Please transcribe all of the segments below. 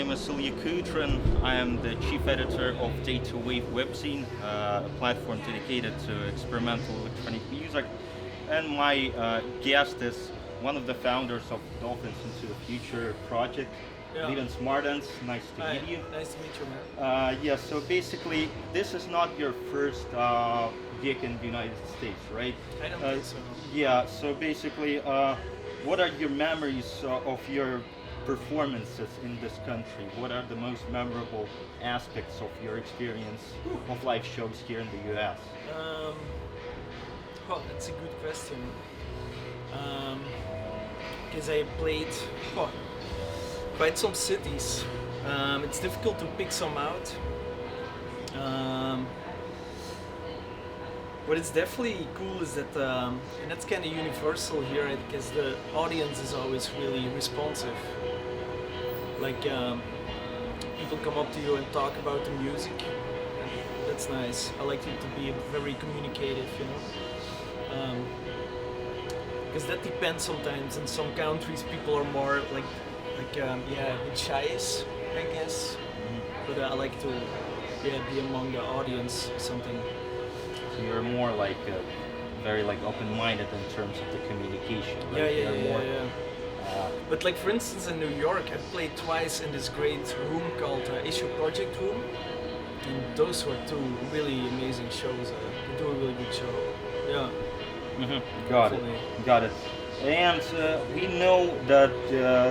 name is Ilya Kudrin. I am the chief editor of Data.Wave webzine, a platform dedicated to experimental electronic music. And my guest is one of the founders of Dolphins into the Future project, Lieven Martens. Nice to meet you. Nice to meet you, man. Yeah, so basically, this is not your first gig in the United States, right? I don't think so. Yeah, so basically, what are your memories of your performances in this country? What are the most memorable aspects of your experience of live shows here in the US? Oh, that's a good question. Because I played quite some cities. It's difficult to pick some out. What is definitely cool is that, and that's kind of universal here, because the audience is always really responsive. Like, people come up to you and talk about the music, and that's nice. I like it to be very communicative, you know? Because that depends sometimes. In some countries, people are more a bit shy-ish, I guess. But I like to, be among the audience or something. So you're more like very like open-minded in terms of the communication. Right? Yeah. But like for instance in New York, I played twice in this great room called Issue Project Room, and those were two really amazing shows. They do a really good show. Yeah. Mm-hmm. Got it. And we know that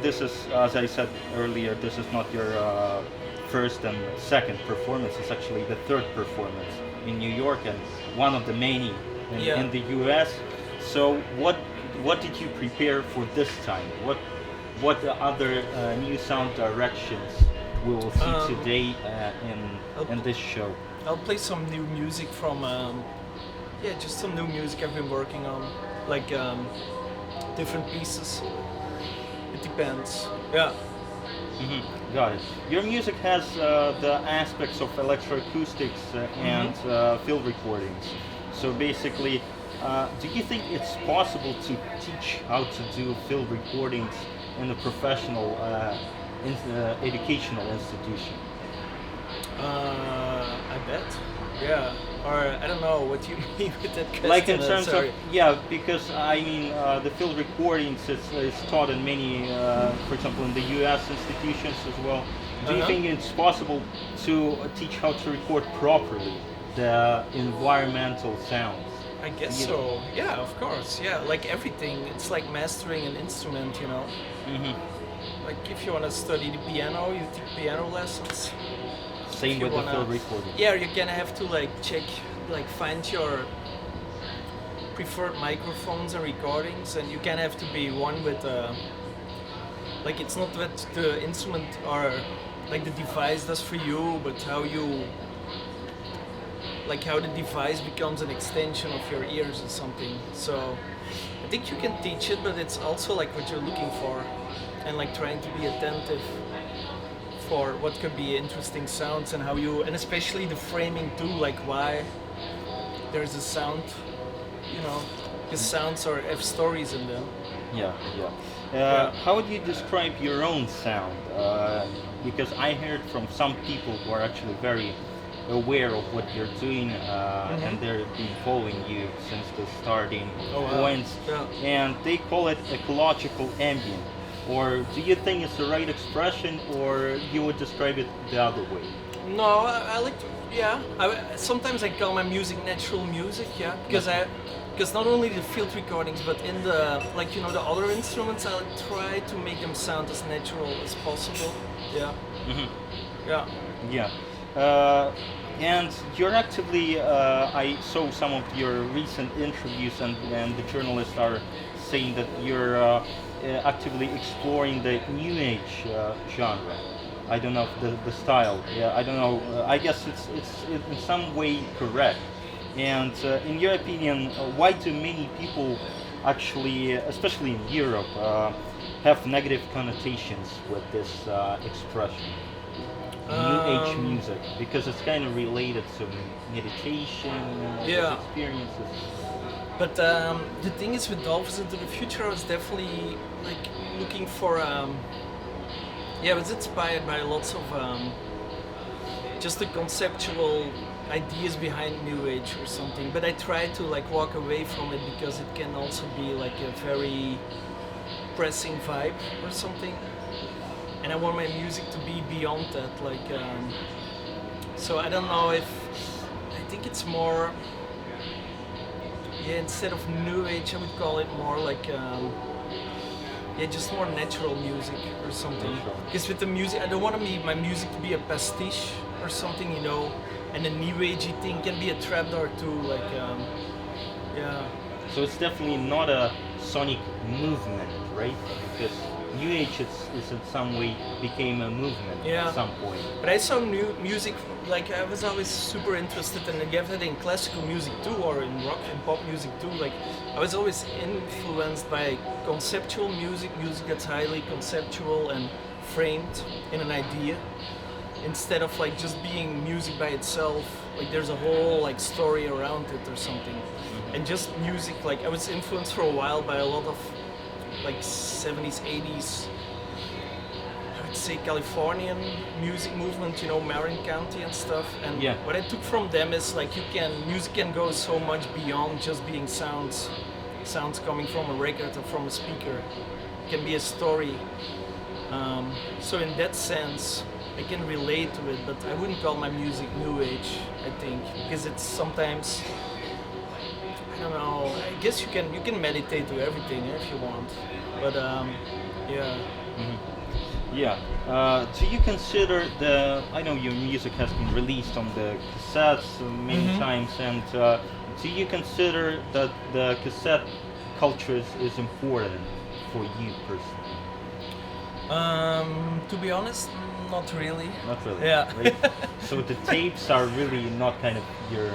this is, as I said earlier, this is not your first and second performance. It's actually the third performance in New York and one of the many in the US. So what did you prepare for this time? What other new sound directions we will see today in this show? I'll play some new music from just some new music I've been working on, like different pieces. It depends. Yeah. Mm-hmm. Got it. Your music has the aspects of electroacoustics and field recordings. So basically, do you think it's possible to teach how to do field recordings in a professional educational institution? I bet. Yeah. Or I don't know what you mean with that question. Like in terms of because I mean the field recordings is taught in many, for example, in the U.S. institutions as well. Do you think it's possible to teach how to record properly the environmental sounds? I guess so. Yeah, of course. Yeah, like everything, it's like mastering an instrument, you know. Mm-hmm. Like if you want to study the piano, you take piano lessons. Same with the field recording. Yeah, you're gonna have to check, find your preferred microphones and recordings, and you kind of have to be one with. It's not what the instrument or the device does for you, but how the device becomes an extension of your ears or something. So I think you can teach it, but it's also what you're looking for, and trying to be attentive for what could be interesting sounds and and especially the framing too, why there's a sound, you know, because sounds have stories in them. How would you describe your own sound? Because I heard from some people who are actually very aware of what you're doing and they've been following you since the starting points, and they call it ecological ambient. Or do you think it's the right expression, or you would describe it the other way? No, I like to, sometimes I call my music natural music, because not only the field recordings, but in the, the other instruments, I try to make them sound as natural as possible, and you're actively, I saw some of your recent interviews, and the journalists are saying that you're actively exploring the new age genre. I don't know the style. I don't know. I guess it's in some way correct. And in your opinion, why do many people actually, especially in Europe, have negative connotations with this expression? New age music, because it's kind of related to meditation, experiences. But the thing is, with Dolphins into the Future, I was definitely looking for Yeah, I was inspired by lots of just the conceptual ideas behind New Age or something. But I try to like walk away from it because it can also be like a very pressing vibe or something. And I want my music to be beyond that. Like, so I don't know if I think it's more. Yeah, instead of New Age, I would call it more like. Yeah, just more natural music or something. Natural. Because with the music, I don't want my music to be a pastiche or something, you know. And the new agey thing can be a trapdoor too, like, yeah. So it's definitely not a sonic movement, right? Because New Age is in some way became a movement Yeah. at some point. But I saw new music, like I was always super interested, and you have that in classical music too, or in rock and pop music too. Like I was always influenced by conceptual music, music that's highly conceptual and framed in an idea, instead of like just being music by itself. Like there's a whole like story around it or something. And just music, like I was influenced for a while by a lot of like 70s, 80s, I would say Californian music movement, you know, Marin County and stuff. And Yeah. what I took from them is like music can go so much beyond just being sounds coming from a record or from a speaker. It can be a story. So in that sense, I can relate to it, but I wouldn't call my music new age, I think, because it's sometimes, I don't know, I guess you can meditate to everything if you want, but yeah. Yeah. Do you consider I know your music has been released on the cassettes many times, and do you consider that the cassette culture is important for you personally? To be honest, not really. Not really. Yeah. Right? So the tapes are really not kind of your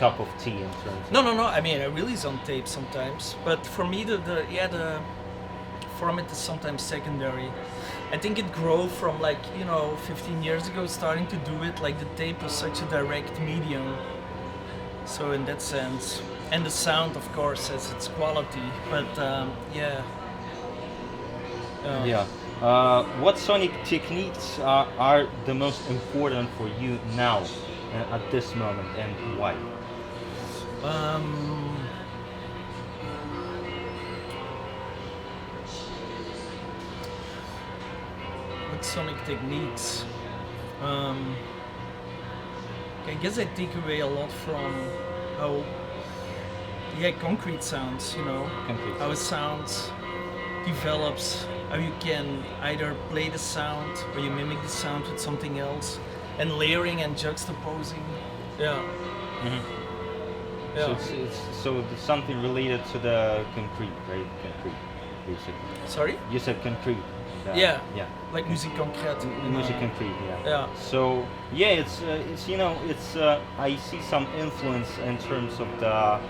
cup of tea in terms of... No. I mean, I release on tape sometimes, but for me, the format is sometimes secondary. I think it grew from 15 years ago, starting to do it. Like the tape was such a direct medium. So in that sense, and the sound, of course, has its quality. But yeah. Yeah. What sonic techniques are the most important for you now, at this moment, and why? What sonic techniques? I guess I take away a lot from how, concrete sounds, you know, Concrete how a sound develops, how you can either play the sound or you mimic the sound with something else, and layering and juxtaposing. Yeah. Yeah. So it's something related to the concrete, right? Concrete, basically. Sorry? You said concrete. Yeah. Yeah. Like music concrete. Music concrete, yeah. Yeah. So yeah, it's I see some influence in terms of the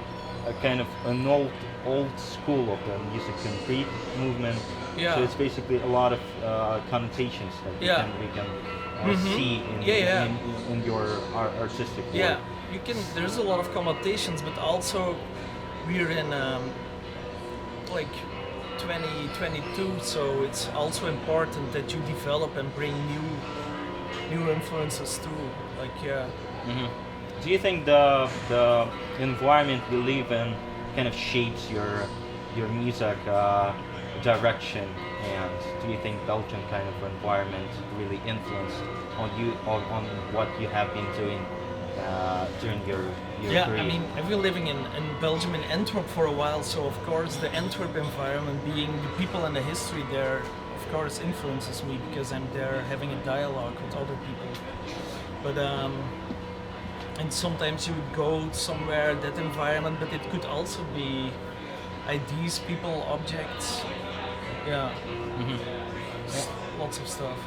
kind of an old school of the music concrete movement. Yeah. So it's basically a lot of connotations that we can see in your artistic work. Yeah, there's a lot of connotations, but also we're in 2022, so it's also important that you develop and bring new influences too. Do you think the environment we live in kind of shapes your music direction, and do you think Belgian kind of environment really influenced on you on what you have been doing during your career? I mean, I've been living in Belgium, in Antwerp for a while, so of course the Antwerp environment, being the people and the history there, of course influences me, because I'm there having a dialogue with other people. But and sometimes you would go somewhere, that environment, but it could also be ideas, people, objects. Yeah. Lots of stuff.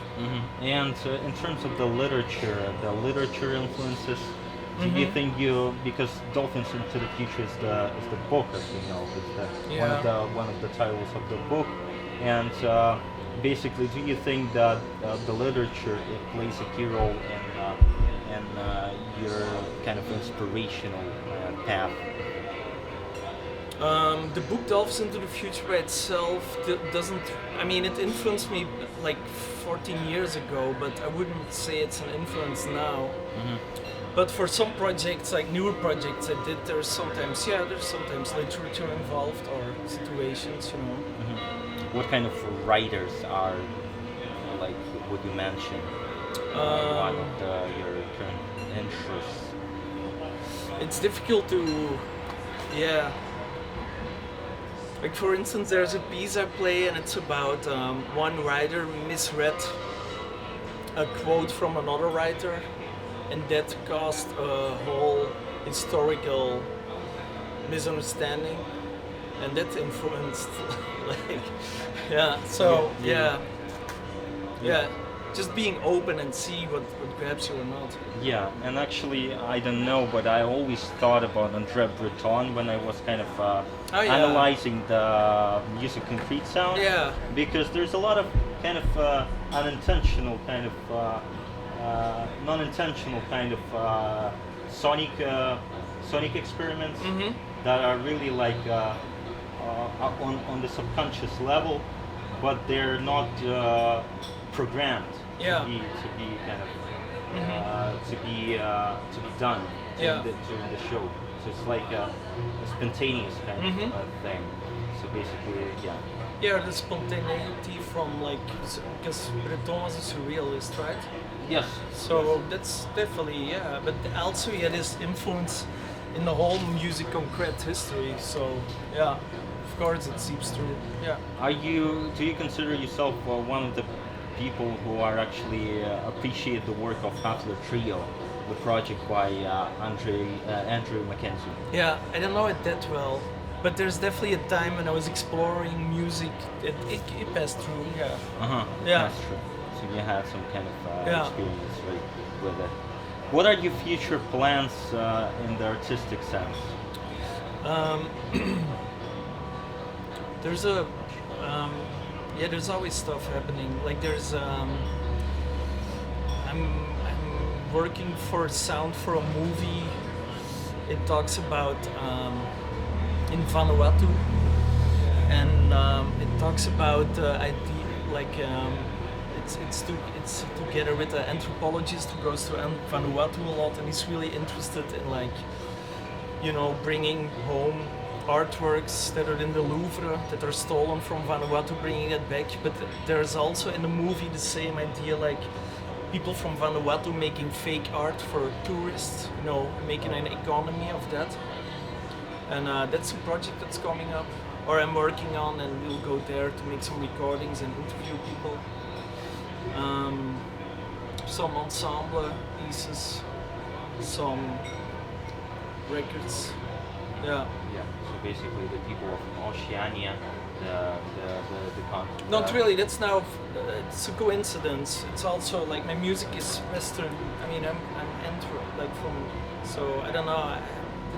And in terms of the literature influences, do you think because Dolphins into the Future is the book, as we know, is one of the titles of the book, and basically, do you think that the literature plays a key role in your kind of inspirational path? The book Dolphins into the Future by itself doesn't. I mean, it influenced me like 14 years ago, but I wouldn't say it's an influence now. But for some projects, like newer projects I did, there's sometimes literature involved or situations, you know. What kind of writers are, like, would you mention? One of your current interests? It's difficult to, yeah. Like for instance, there's a piece I play and it's about one writer misread a quote from another writer, and that caused a whole historical misunderstanding, and that influenced, like, yeah. So yeah, just being open and see what grabs you or not. Yeah, and actually, I don't know, but I always thought about André Breton when I was kind of analyzing the music concrete sound. Yeah. Because there's a lot of kind of unintentional kind of non-intentional kind of sonic experiments that are really like on the subconscious level, but they're not programmed to be kind of to be done during the show. So it's like a spontaneous kind of thing. So basically, yeah. Yeah, the spontaneity from, like, because Breton was a surrealist, right? Yes. So that's definitely, yeah, but also he had his influence in the whole music concrete history. So yeah, of course it seeps through. Yeah. Do you consider yourself one of the people who are actually appreciate the work of Hafler Trio, the project by Andrew Mackenzie? Yeah, I don't know it that well, but there's definitely a time when I was exploring music. It passed through. Yeah. Yeah. That's true. So you had some kind of experience with it. What are your future plans in the artistic sense? There's there's always stuff happening. Like there's I'm working for sound for a movie. It talks about in Vanuatu, and it talks about idea, like it's together with an anthropologist who goes to Vanuatu a lot, and he's really interested in, like, you know, bringing home artworks that are in the Louvre that are stolen from Vanuatu, bringing it back. But there's also in the movie the same idea, like people from Vanuatu making fake art for tourists, you know, making an economy of that. And that's a project that's coming up, or I'm working on, and we'll go there to make some recordings and interview people. Some ensemble pieces, some records. Yeah. Yeah. So basically, the people of Oceania, the continent. Not really. That's now. It's a coincidence. It's also like my music is Western. I mean, I'm like from. So I don't know.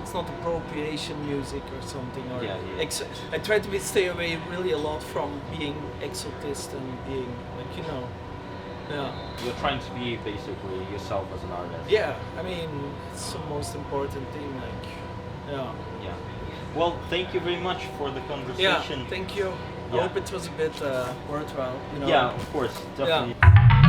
It's not appropriation music or something. Or I try to stay away really a lot from being exotist and being, like, you know. Yeah. You're trying to be basically yourself as an artist. Yeah, I mean, it's the most important thing, like, yeah. Yeah. Well, thank you very much for the conversation. Yeah, thank you. I hope it was a bit worthwhile, you know. Yeah, of course, definitely. Yeah.